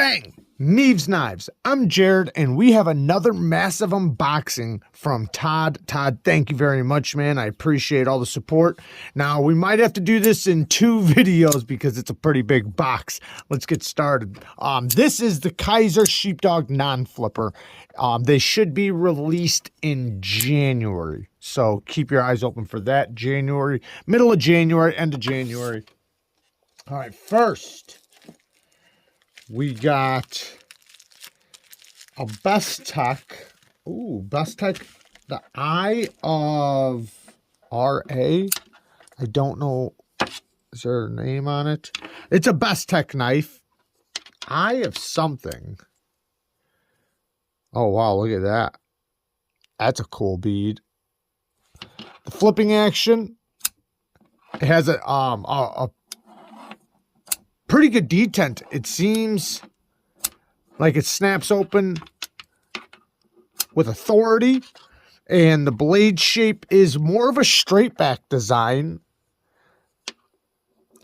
Bang! Neeves Knives. I'm Jared, and we have another massive unboxing from Todd. Todd, thank you very much, man. I appreciate all the support. Now, we might have to do this in 2 videos because it's a pretty big box. Let's get started. This is the Kaiser Sheepdog non-flipper. They should be released in January, so keep your eyes open for that. January, middle of January, end of January. All right, first, we got a BESTECH. Ooh, BESTECH, the Eye of R.A. I don't know. Is there a name on it? It's a BESTECH knife. Eye of something. Oh, wow, look at that. That's a cool bead. The flipping action. It has a pretty good detent. It seems like it snaps open with authority, and the blade shape is more of a straight back design.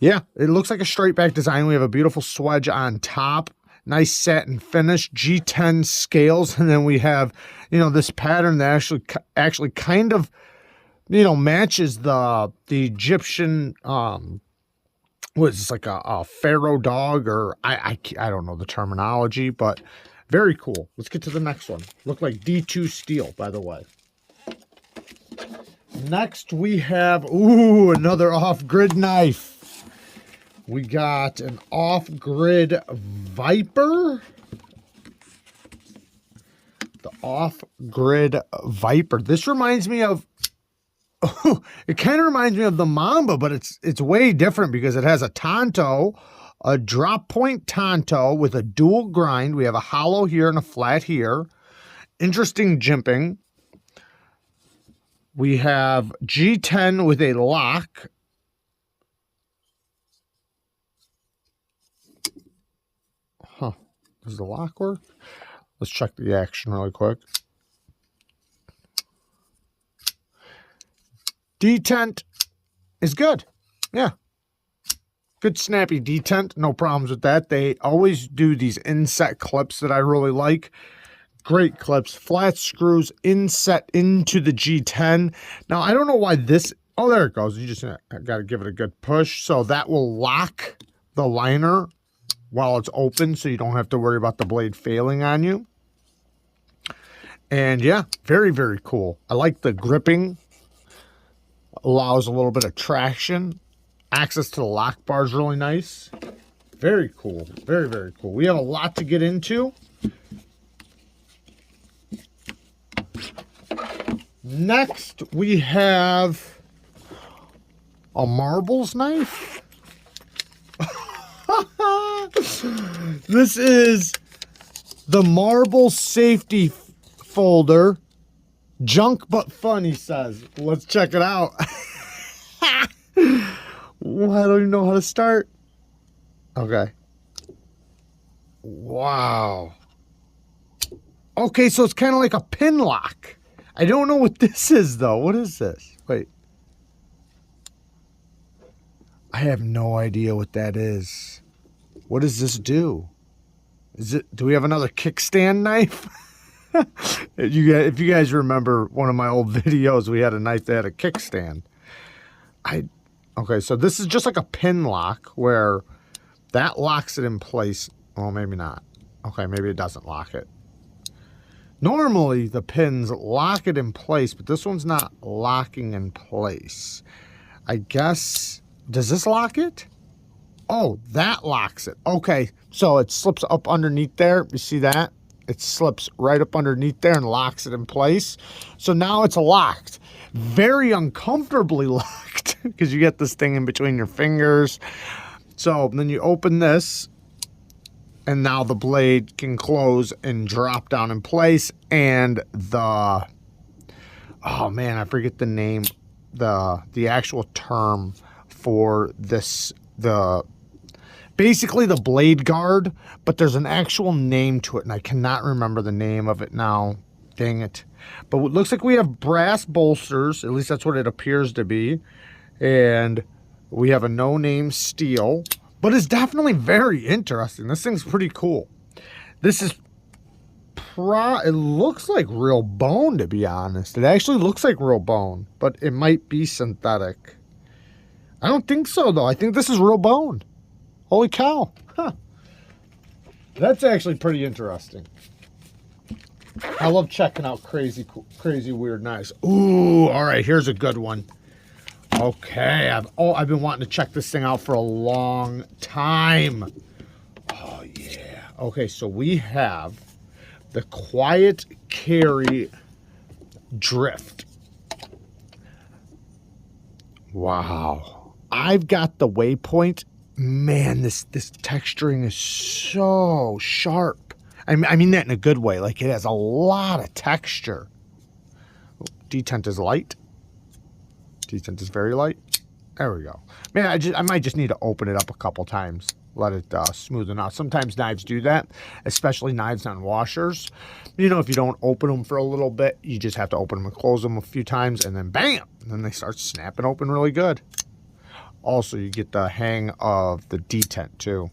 Yeah, it looks like a straight back design. We have a beautiful swedge on top, nice satin finish, G10 scales, and then we have, you know, this pattern that actually kind of, you know, matches the Egyptian what is this, like a pharaoh dog, or I don't know the terminology, but very cool. Let's get to the next one. Look like D2 steel, by the way. Next we have, ooh, another off-grid knife. We got an off-grid Viper. The off-grid Viper. This reminds me of, oh, it kind of reminds me of the Mamba, but it's way different because it has a tanto, a drop point tanto with a dual grind. We have a hollow here and a flat here. Interesting jimping. We have G10 with a lock. Huh. Does the lock work? Let's check the action really quick. Detent is good. Yeah. Good snappy detent. No problems with that. They always do these inset clips that I really like. Great clips. Flat screws inset into the G10. Now, I don't know why this... Oh, there it goes. You just got to give it a good push. So that will lock the liner while it's open, so you don't have to worry about the blade failing on you. And yeah, very, very cool. I like the gripping. Allows a little bit of traction. Access to the lock bar is really nice. Very cool. Very, very cool. We have a lot to get into. Next, we have a marbles knife. This is the marble safety folder. Junk but fun, he says. Let's check it out. Well, I don't even know how to start. Okay. Wow. Okay, so it's kind of like a pin lock. I don't know what this is, though. What is this? Wait. I have no idea what that is. What does this do? Do we have another kickstand knife? If you guys remember one of my old videos, we had a knife that had a kickstand. Okay, so this is just like a pin lock where that locks it in place. Well, maybe not. Okay, maybe it doesn't lock it. Normally, the pins lock it in place, but this one's not locking in place. I guess, does this lock it? Oh, that locks it. Okay, so it slips up underneath there. You see that? It slips right up underneath there and locks it in place. So now it's locked. Very uncomfortably locked because you get this thing in between your fingers. So then you open this, and now the blade can close and drop down in place. And the, oh man, I forget the name, the actual term for this, basically the blade guard, but there's an actual name to it, and I cannot remember the name of it now. Dang it. But it looks like we have brass bolsters, at least that's what it appears to be. And we have a no-name steel, but it's definitely very interesting. This thing's pretty cool. This is it looks like real bone, to be honest. It actually looks like real bone, but it might be synthetic. I don't think so, though. I think this is real bone. Holy cow. Huh. That's actually pretty interesting. I love checking out crazy weird knives. Ooh, all right, here's a good one. Okay, I've been wanting to check this thing out for a long time. Oh, yeah. Okay, so we have the Quiet Carry Drift. Wow. I've got the Waypoint. Man, this texturing is so sharp. I mean that in a good way. Like, it has a lot of texture. Detent is light. Detent is very light. There we go. Man, I might just need to open it up a couple times. Let it smoothen out. Sometimes knives do that, especially knives on washers. You know, if you don't open them for a little bit, you just have to open them and close them a few times, and then bam! And then they start snapping open really good. Also, you get the hang of the detent too.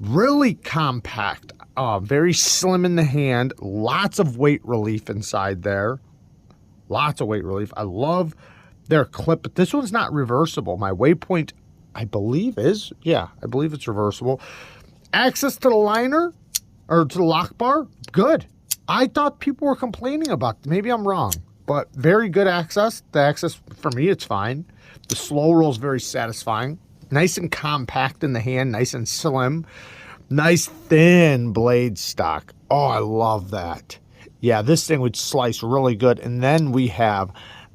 Really compact, very slim in the hand, lots of weight relief inside there. Lots of weight relief. I love their clip, but this one's not reversible. My Waypoint, I believe is, yeah, I believe it's reversible. Access to the liner, or to the lock bar, good. I thought people were complaining about, maybe I'm wrong, but very good access. The access, for me, it's fine. The slow roll is very satisfying. Nice and compact in the hand, nice and slim. Nice thin blade stock. Oh, I love that. Yeah, this thing would slice really good. And then we have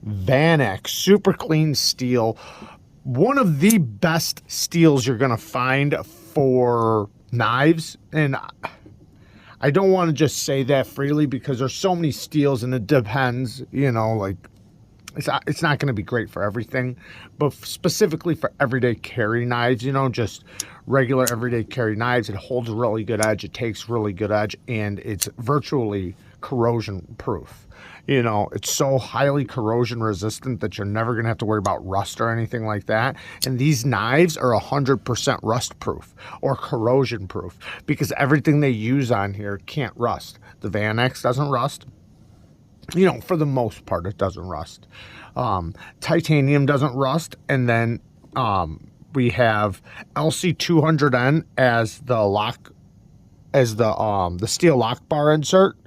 VanEck, super clean steel. One of the best steels you're going to find for knives. And I don't want to just say that freely because there's so many steels and it depends, you know, like it's not going to be great for everything, but specifically for everyday carry knives, you know, just regular everyday carry knives, it holds really good edge, it takes really good edge, and it's virtually corrosion proof. You know, it's so highly corrosion resistant that you're never going to have to worry about rust or anything like that. And these knives are 100% rust proof or corrosion proof because everything they use on here can't rust. The VanEck doesn't rust. You know, for the most part, it doesn't rust. Titanium doesn't rust. And then we have LC200N as the steel lock bar insert.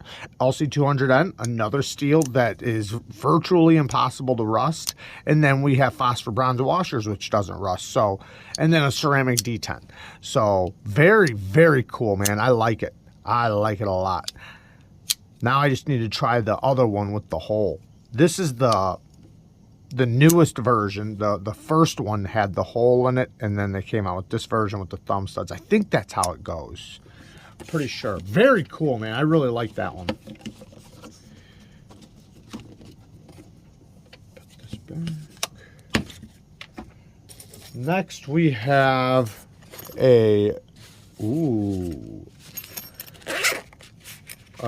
LC200N, another steel that is virtually impossible to rust. And then we have phosphor bronze washers, which doesn't rust. So, and then a ceramic detent. So very, very cool, man. I like it. I like it a lot. Now I just need to try the other one with the hole. This is the newest version. The first one had the hole in it, and then they came out with this version with the thumb studs. I think that's how it goes. Pretty sure. Very cool, man. I really like that one. Put this back. Next we have a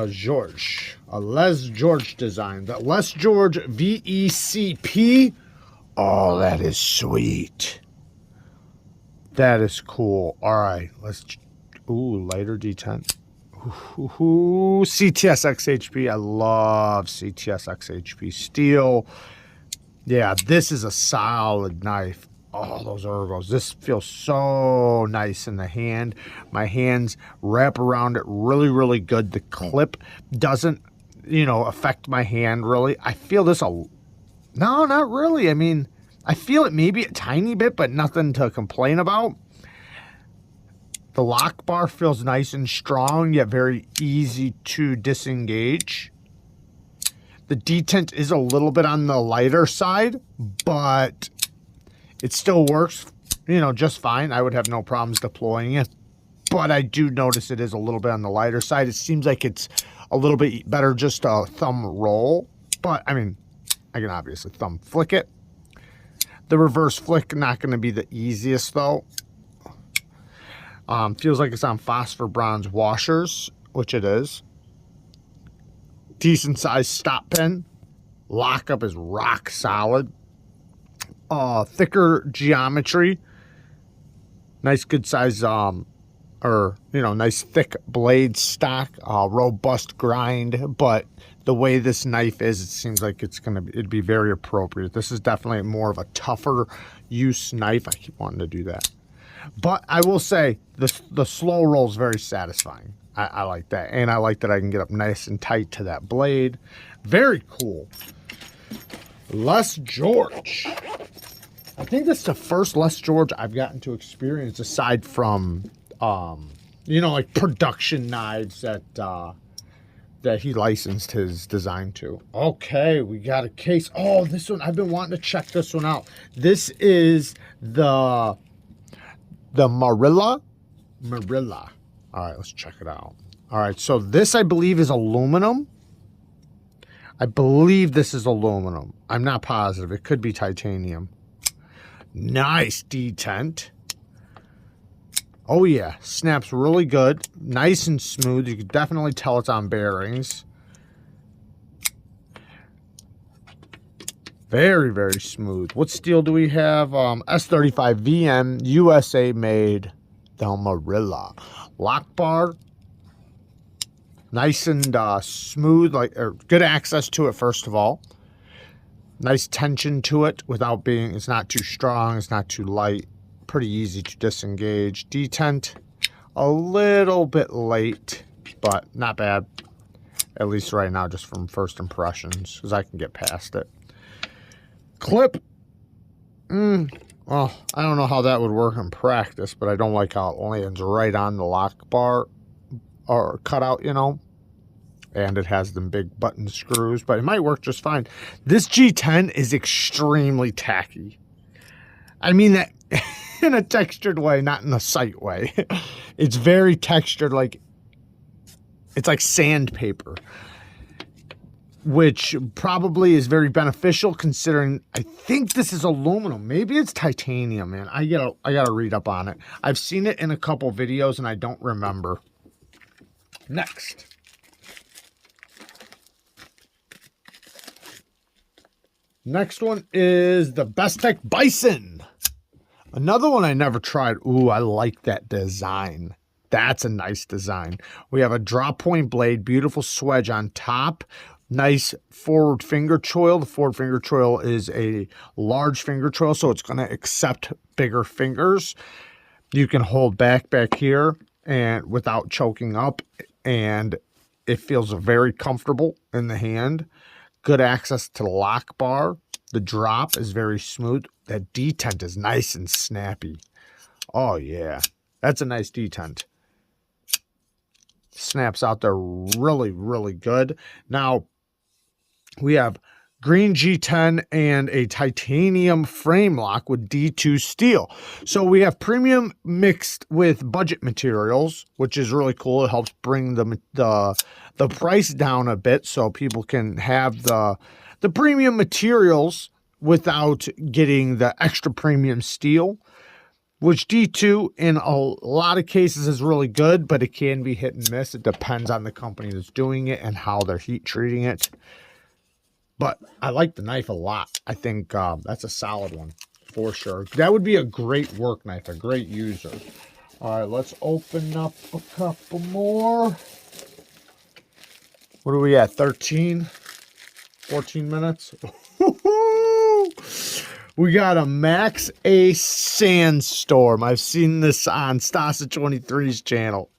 George, a Les George design. The Les George VECP. Oh, that is sweet. That is cool. All right, let's. Ooh, lighter detent. Ooh, CTS XHP. I love CTS XHP steel. Yeah, this is a solid knife. Oh, those ergos. This feels so nice in the hand. My hands wrap around it really, really good. The clip doesn't, you know, affect my hand really. I feel this no, not really. I mean, I feel it maybe a tiny bit, but nothing to complain about. The lock bar feels nice and strong, yet very easy to disengage. The detent is a little bit on the lighter side, but it still works, you know, just fine. I would have no problems deploying it. But I do notice it is a little bit on the lighter side. It seems like it's a little bit better just a thumb roll. But, I mean, I can obviously thumb flick it. The reverse flick, not going to be the easiest, though. Feels like it's on phosphor bronze washers, which it is. Decent sized stop pin. Lockup is rock solid. Thicker geometry. Nice good size or, you know, nice thick blade stock, robust grind. But the way this knife is, it seems like it'd be very appropriate. This is definitely more of a tougher use knife. I keep wanting to do that. But I will say the slow roll is very satisfying. I like that. And I like that I can get up nice and tight to that blade. Very cool. Les George. I think this is the first Les George I've gotten to experience aside from, you know, like production knives that he licensed his design to. Okay, we got a case. Oh, this one, I've been wanting to check this one out. This is the MARILLA. MARILLA. All right, let's check it out. All right, so this, I believe, is aluminum. I believe this is aluminum. I'm not positive. It could be titanium. Nice detent. Oh, yeah. Snaps really good. Nice and smooth. You can definitely tell it's on bearings. Very, very smooth. What steel do we have? S35 VM, USA made. The MARILLA. Lock bar. Nice and smooth, good access to it, first of all. Nice tension to it without being, it's not too strong, it's not too light. Pretty easy to disengage. Detent, a little bit late, but not bad. At least right now, just from first impressions, because I can get past it. Clip. Well, I don't know how that would work in practice, but I don't like how it lands right on the lock bar or cutout, you know. And it has them big button screws, but it might work just fine. This G10 is extremely tacky. I mean that in a textured way, not in a sight way. It's very textured, it's like sandpaper, which probably is very beneficial considering I think this is aluminum. Maybe it's titanium, man. I gotta read up on it. I've seen it in a couple videos and I don't remember. Next. Next one is the BESTECH BISON. Another one I never tried. Ooh, I like that design. That's a nice design. We have a drop point blade, beautiful swedge on top. Nice forward finger choil. The forward finger choil is a large finger choil, so it's going to accept bigger fingers. You can hold back here and without choking up, and it feels very comfortable in the hand. Good access to the lock bar. The drop is very smooth. That detent is nice and snappy. Oh, yeah. That's a nice detent. Snaps out there really, really good. Now, we have green G10 and a titanium frame lock with D2 steel. So we have premium mixed with budget materials, which is really cool. It helps bring the price down a bit so people can have the premium materials without getting the extra premium steel, which D2 in a lot of cases is really good, but it can be hit and miss. It depends on the company that's doing it and how they're heat treating it. But I like the knife a lot. I think that's a solid one for sure. That would be a great work knife, a great user. All right, let's open up a couple more. What are we at, 13? 14 minutes? We got a MAXACE Sandstorm. I've seen this on Stasa23's channel.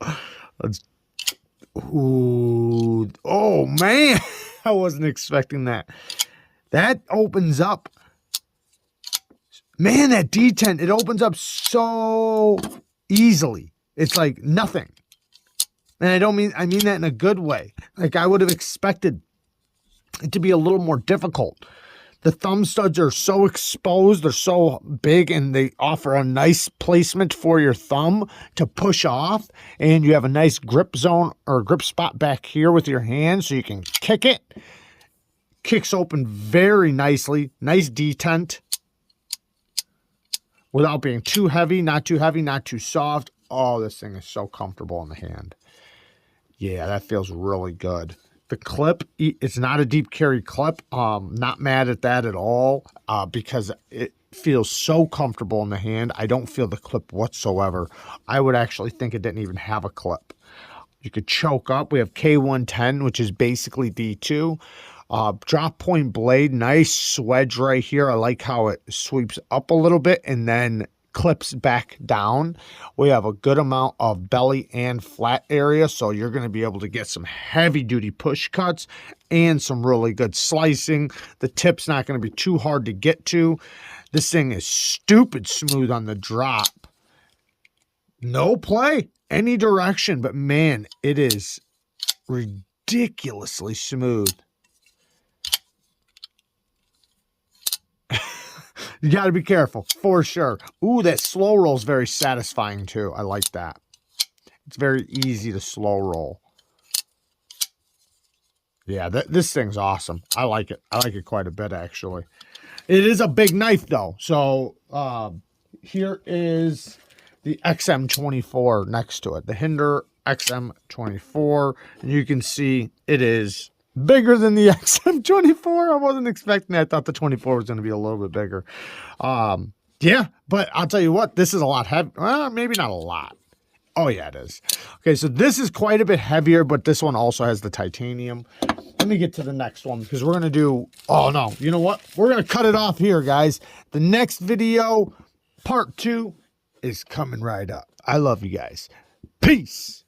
Ooh, oh, man. I wasn't expecting that. That opens up. Man, that detent, it opens up so easily. It's like nothing. And I mean that in a good way. Like I would have expected it to be a little more difficult. The thumb studs are so exposed, they're so big, and they offer a nice placement for your thumb to push off. And you have a nice grip zone or grip spot back here with your hand so you can kick it. Kicks open very nicely. Nice detent. Without being too heavy, not too soft. Oh, this thing is so comfortable in the hand. Yeah, that feels really good. The clip, it's not a deep carry clip. Not mad at that at all because feels so comfortable in the hand. I don't feel the clip whatsoever. I would actually think it didn't even have a clip. You could choke up. We have K110, which is basically D2. Drop point blade, nice swedge right here. I like how it sweeps up a little bit and then clips back down. We have a good amount of belly and flat area, so you're going to be able to get some heavy duty push cuts and some really good slicing. The tip's not going to be too hard to get to. This thing is stupid smooth on the drop. No play any direction, but man, it is ridiculously smooth. You got to be careful for sure. Ooh, that slow roll is very satisfying too. I like that. It's very easy to slow roll. Yeah, this thing's awesome. I like it. I like it quite a bit, actually. It is a big knife, though. So here is the XM24 next to it. The Hinder XM24. And you can see it is bigger than the XM24. I wasn't expecting that. I thought the 24 was going to be a little bit bigger. Yeah, but I'll tell you what. This is a lot heavy. Well, maybe not a lot. Oh, yeah, it is. Okay, so this is quite a bit heavier, but this one also has the titanium. Let me get to the next one because we're going to do... Oh, no. You know what? We're going to cut it off here, guys. The next video, part 2, is coming right up. I love you guys. Peace.